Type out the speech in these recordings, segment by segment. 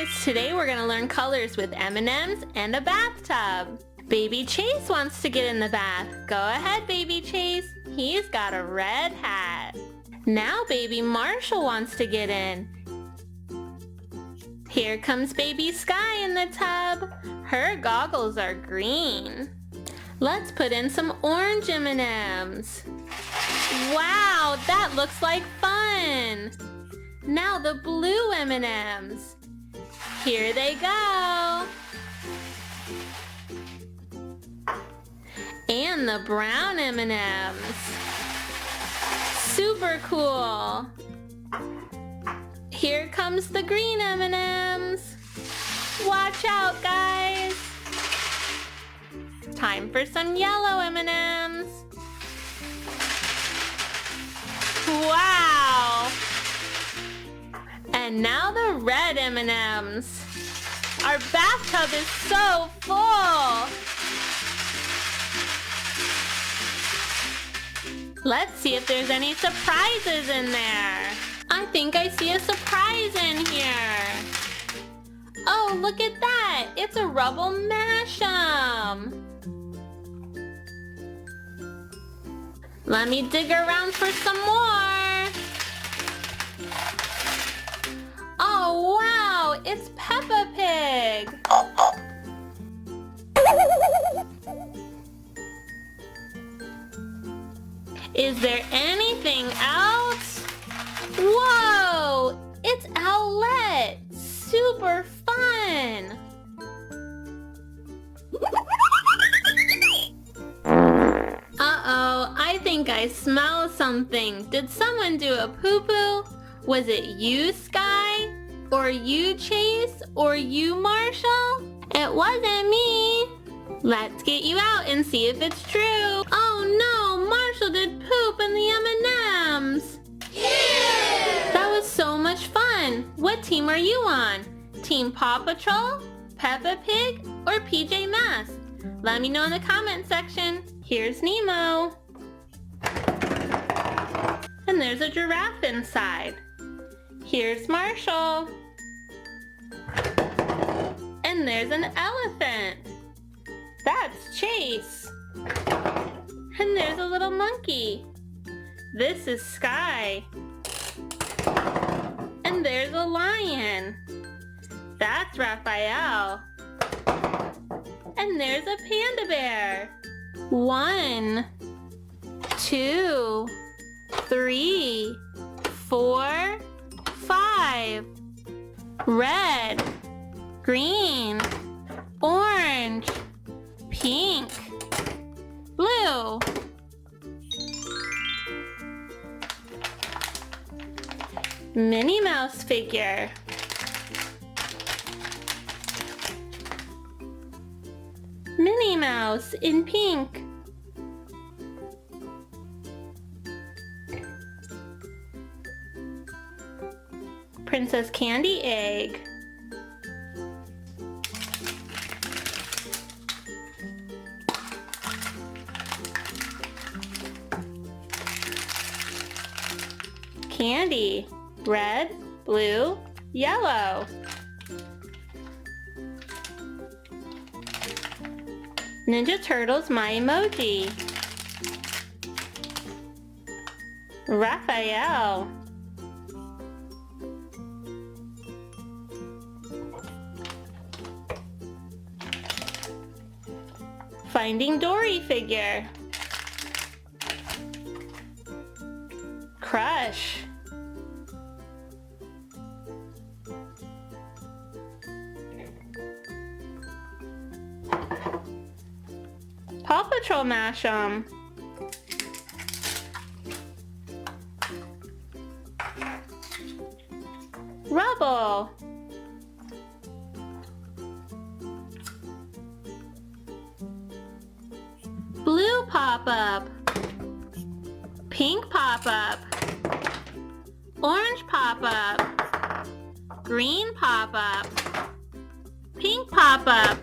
guys! Today we're gonna learn colors with M&Ms and a bathtub. Baby Chase wants to get in the bath. Go ahead, Baby Chase. He's got a red hat. Now Baby Marshall wants to get in. Here comes Baby Sky in the tub. Her goggles are green. Let's put in some orange M&Ms. Wow, that looks like fun! Now the blue M&Ms. Here they go. And the brown M&Ms. Super cool. Here comes the green M&Ms. Watch out, guys. Time for some yellow M&Ms. Wow! And now the red M&Ms. Our bathtub is so full. Let's see if there's any surprises in there. I think I see a surprise in here. Oh, look at that. It's a rubble Mashem. Let me dig around for some more. Oh, wow. It's Peppa Pig. Is there anything else? Whoa! It's Owlette! Super fun! Uh-oh, I think I smell something. Did someone do a poo-poo? Was it you, Sky? Or you, Chase? Or you, Marshall? It wasn't me. Let's get you out and see if it's true. Oh no, Marshall did poop in the M&Ms. Yeah! That was so much fun. What team are you on? Team Paw Patrol, Peppa Pig, or PJ Masks? Let me know in the comment section. Here's Nemo. And there's a giraffe inside. Here's Marshall. And there's an elephant. That's Chase. And there's a little monkey. This is Sky. And there's a lion. That's Raphael. And there's a panda bear. 1, 2, 3, 4, 5. Red, green, orange, pink, blue. Minnie Mouse figure. Minnie Mouse in pink. Princess Candy egg. Candy. Red, blue, yellow. Ninja Turtles My Emoji. Raphael. Finding Dory figure. Crush. Paw Patrol Mashem. Rubble. Blue pop-up. Pink pop-up. Orange pop-up. Green pop-up. Pink pop-up.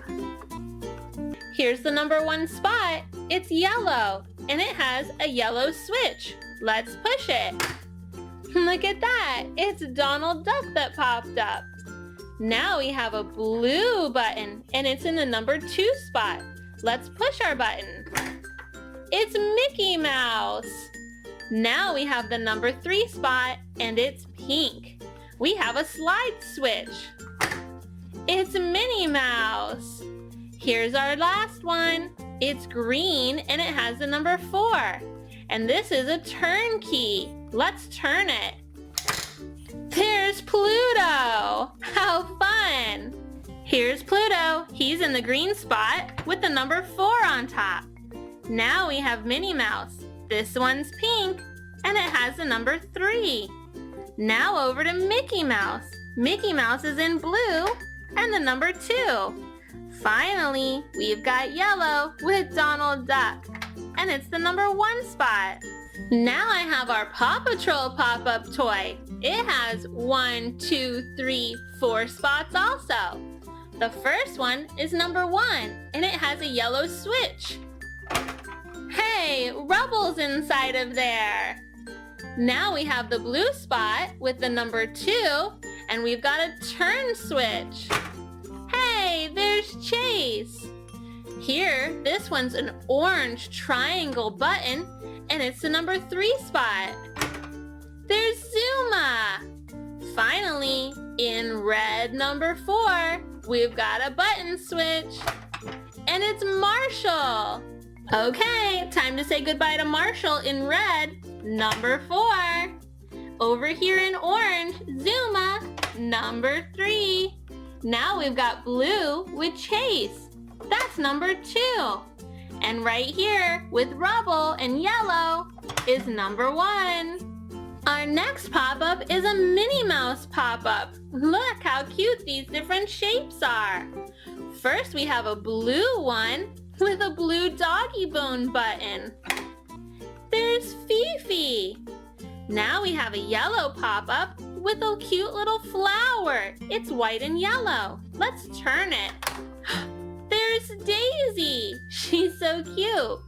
Here's the number 1 spot. It's yellow, and it has a yellow switch. Let's push it. Look at that. It's Donald Duck that popped up. Now we have a blue button, and it's in the number 2 spot. Let's push our button. It's Mickey Mouse. Now we have the number 3 spot, and it's pink. We have a slide switch. It's Minnie Mouse. Here's our last one. It's green, and it has the number 4. And this is a turn key. Let's turn it. There's Pluto. How fun! Here's Pluto. He's in the green spot with the number 4 on top. Now we have Minnie Mouse. This one's pink, and it has the number 3. Now over to Mickey Mouse. Mickey Mouse is in blue and the number 2. Finally, we've got yellow with Donald Duck, and it's the number 1 spot. Now I have our Paw Patrol pop-up toy. It has 1, 2, 3, 4 spots also. The first one is number 1, and it has a yellow switch. Hey, Rubble's inside of there. Now we have the blue spot with the number 2, and we've got a turn switch. Hey, there's Chase. Here, this one's an orange triangle button, and it's the number 3 spot. There's Zuma. Finally, in red number 4, we've got a button switch, and it's Marshall. Okay, time to say goodbye to Marshall in red, number 4. Over here in orange, Zuma, number 3. Now we've got blue with Chase. That's number 2. And right here with Rubble and yellow is number 1. Our next pop-up is a Minnie Mouse pop-up. Look how cute these different shapes are. First we have a blue one with a blue doggy bone button. There's Fifi. Now we have a yellow pop-up with a cute little flower. It's white and yellow. Let's turn it. There's Daisy. She's so cute.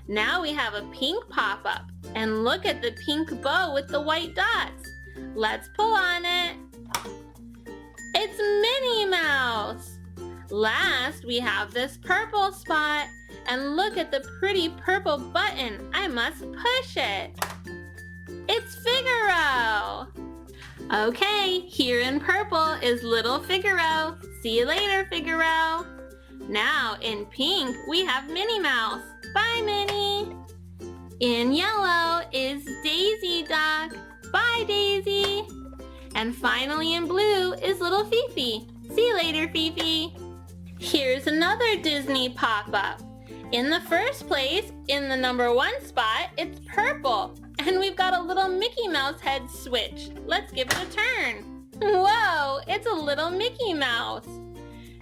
Now we have a pink pop-up. And look at the pink bow with the white dots. Let's pull on it. It's Minnie Mouse. Last, we have this purple spot. And look at the pretty purple button. I must push it. It's Figaro. Okay, here in purple is little Figaro. See you later, Figaro. Now, in pink, we have Minnie Mouse. Bye, Minnie. In yellow is Daisy Duck. Bye, Daisy. And finally in blue is little Fifi. See you later, Fifi. Here's another Disney pop-up. In the first place, in the number 1 spot, it's purple. And we've got a little Mickey Mouse head switch. Let's give it a turn. Whoa, it's a little Mickey Mouse.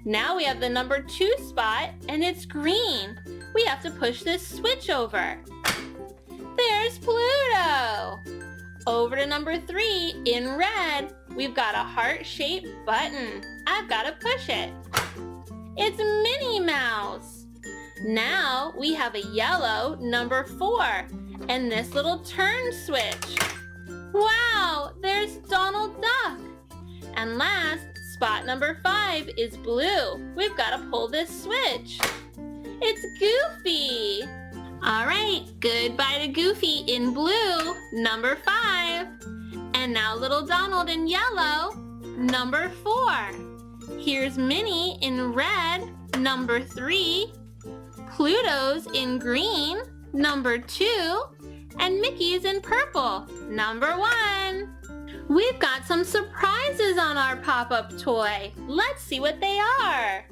Now we have the number 2 spot, and it's green. We have to push this switch over. There's Pluto. Over to number 3, in red, we've got a heart-shaped button. I've got to push it. It's Minnie Mouse. Now we have a yellow number 4 and this little turn switch. Wow, there's Donald Duck. And last, spot number 5 is blue. We've got to pull this switch. It's Goofy. All right, goodbye to Goofy in blue, number 5. And now little Donald in yellow, number 4. Here's Minnie in red, number 3. Pluto's in green, number 2. And Mickey's in purple, number 1. We've got some surprises on our pop-up toy. Let's see what they are.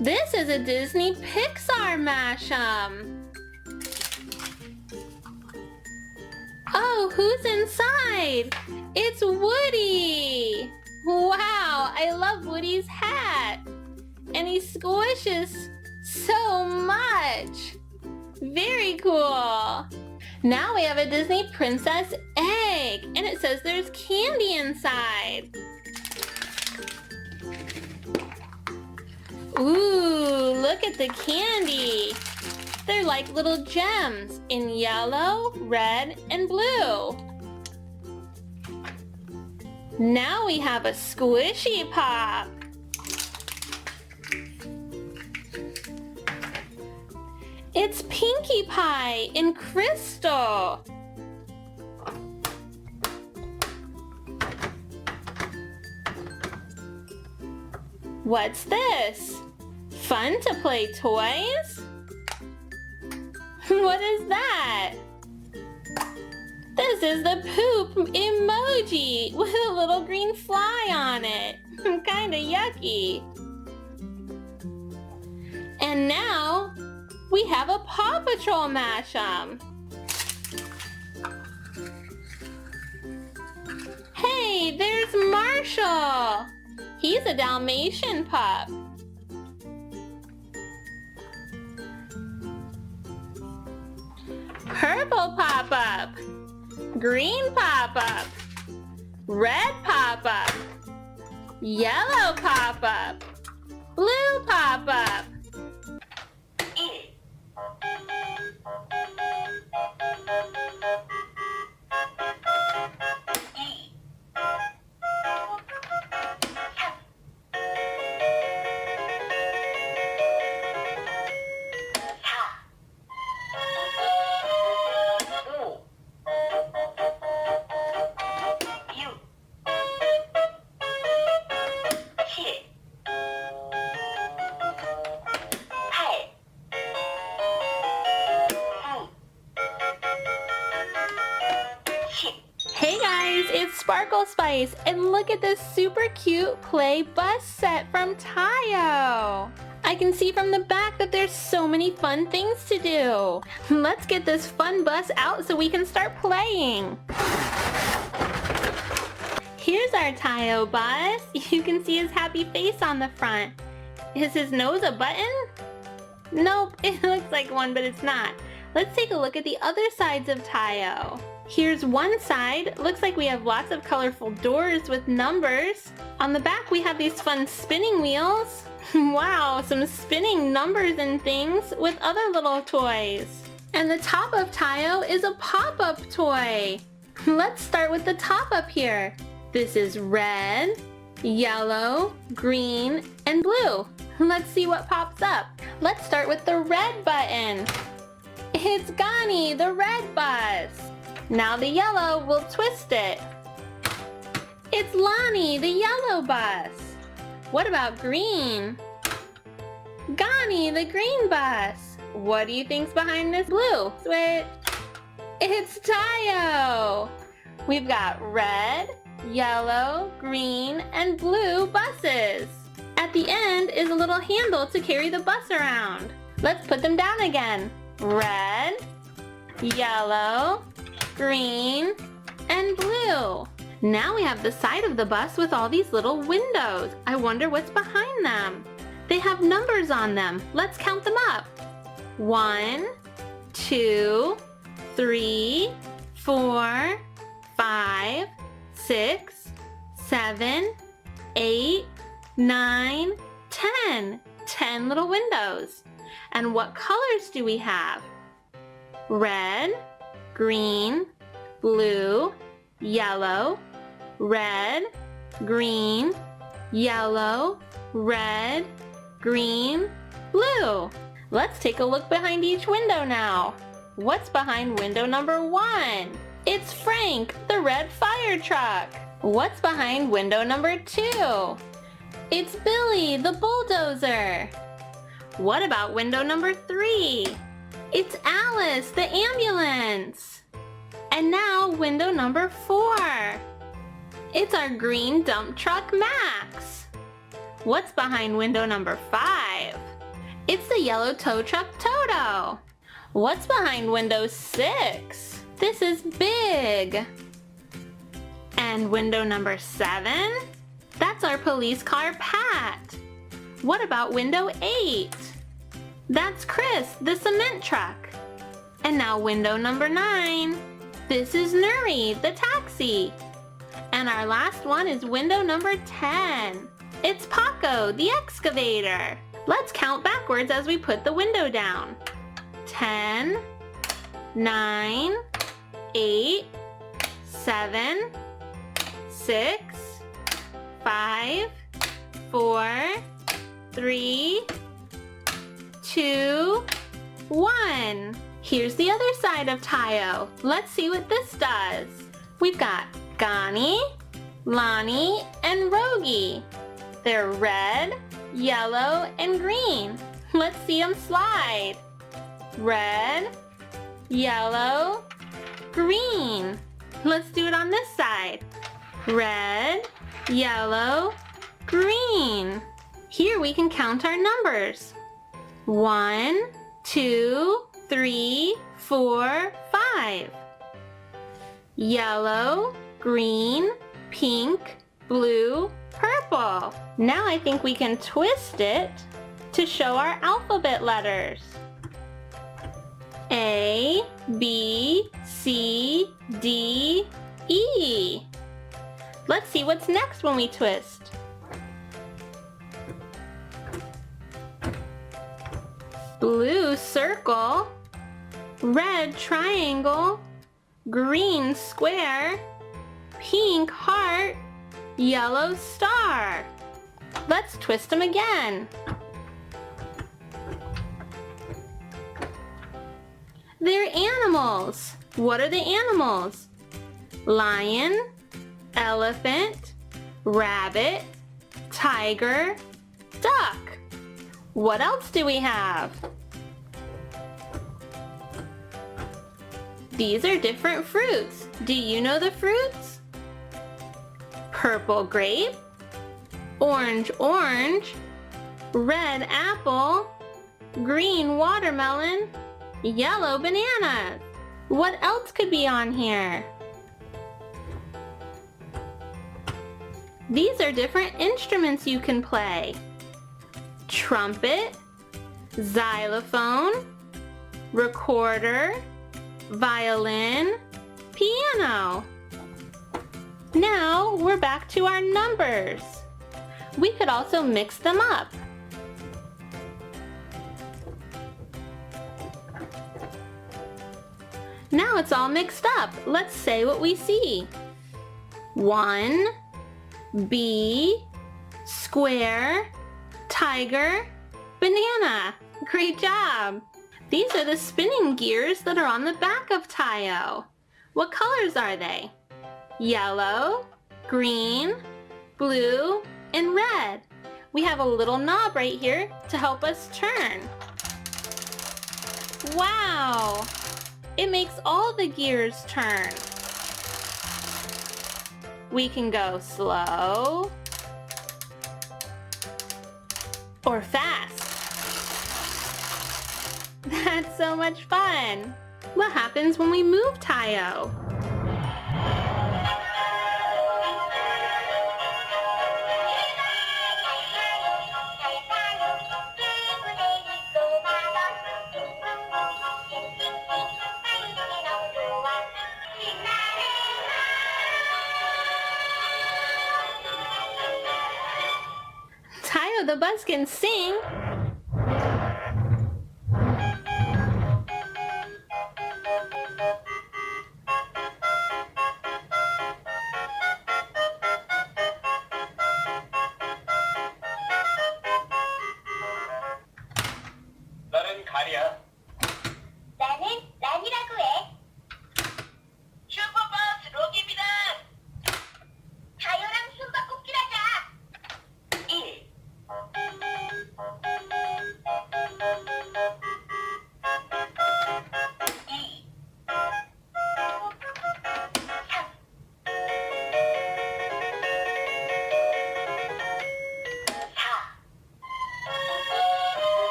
This is a Disney Pixar mashem. Oh, who's inside? It's Woody. Wow, I love Woody's hat. And he squishes so much. Very cool. Now we have a Disney Princess egg, and it says there's candy inside. Ooh, look at the candy. They're like little gems in yellow, red, and blue. Now we have a squishy pop. It's Pinkie Pie in crystal. What's this? Fun to play toys? What is that? This is the poop emoji with a little green fly on it. Kinda yucky. And now we have a Paw Patrol Mashem. Hey, there's Marshall. He's a Dalmatian pup. Purple pop-up, green pop-up, red pop-up, yellow pop-up, blue pop-up. Hey guys, it's Sparkle Spice, and look at this super cute play bus set from Tayo. I can see from the back that there's so many fun things to do. Let's get this fun bus out so we can start playing. Here's our Tayo bus. You can see his happy face on the front. Is his nose a button? Nope, it looks like one, but it's not. Let's take a look at the other sides of Tayo. Here's one side. Looks like we have lots of colorful doors with numbers. On the back we have these fun spinning wheels. Wow, some spinning numbers and things with other little toys. And the top of Tayo is a pop-up toy. Let's start with the top up here. This is red, yellow, green, and blue. Let's see what pops up. Let's start with the red button. It's Gani, the red bus. Now the yellow, we'll twist it. It's Lonnie, the yellow bus. What about green? Gani, the green bus. What do you think's behind this blue? Switch. It's Tayo. We've got red, yellow, green, and blue buses. At the end is a little handle to carry the bus around. Let's put them down again. Red, yellow, green, and blue. Now we have the side of the bus with all these little windows. I wonder what's behind them. They have numbers on them. Let's count them up. 1, 2, 3, 4, 5, 6, 7, 8, 9, 10. 10 little windows. And what colors do we have? Red, green, blue, yellow, red, green, yellow, red, green, blue. Let's take a look behind each window now. What's behind window number 1? It's Frank, the red fire truck. What's behind window number 2? It's Billy, the bulldozer. What about window number 3? It's Alice, the ambulance. And now window number 4. It's our green dump truck, Max. What's behind window number 5? It's the yellow tow truck, Toto. What's behind window 6? This is Big. And window number 7? That's our police car, Pat. What about window 8? That's Chris, the cement truck. And now window number 9. This is Nuri, the taxi. And our last one is window number 10. It's Paco, the excavator. Let's count backwards as we put the window down. 10, 9, 8, 7, 6, 5, 4, 3, 2, 1. Here's the other side of Tayo. Let's see what this does. We've got Gani, Lonnie, and Rogi. They're red, yellow, and green. Let's see them slide. Red, yellow, green. Let's do it on this side. Red, yellow, green. Here we can count our numbers. 1, 2, 3, 4, 5. Yellow, green, pink, blue, purple. Now I think we can twist it to show our alphabet letters. A, B, C, D, E. Let's see what's next when we twist. Blue circle, red triangle, green square, pink heart, yellow star. Let's twist them again. They're animals. What are the animals? Lion, elephant, rabbit, tiger, duck. What else do we have? These are different fruits. Do you know the fruits? Purple grape, orange orange, red apple, green watermelon, yellow banana. What else could be on here? These are different instruments you can play. Trumpet, xylophone, recorder, violin, piano. Now we're back to our numbers. We could also mix them up. Now it's all mixed up. Let's say what we see. 1, B, square, tiger, banana. Great job! These are the spinning gears that are on the back of Tayo. What colors are they? Yellow, green, blue, and red. We have a little knob right here to help us turn. Wow! It makes all the gears turn. We can go slow or fast. That's so much fun. What happens when we move Tayo? Tayo the bus can sing.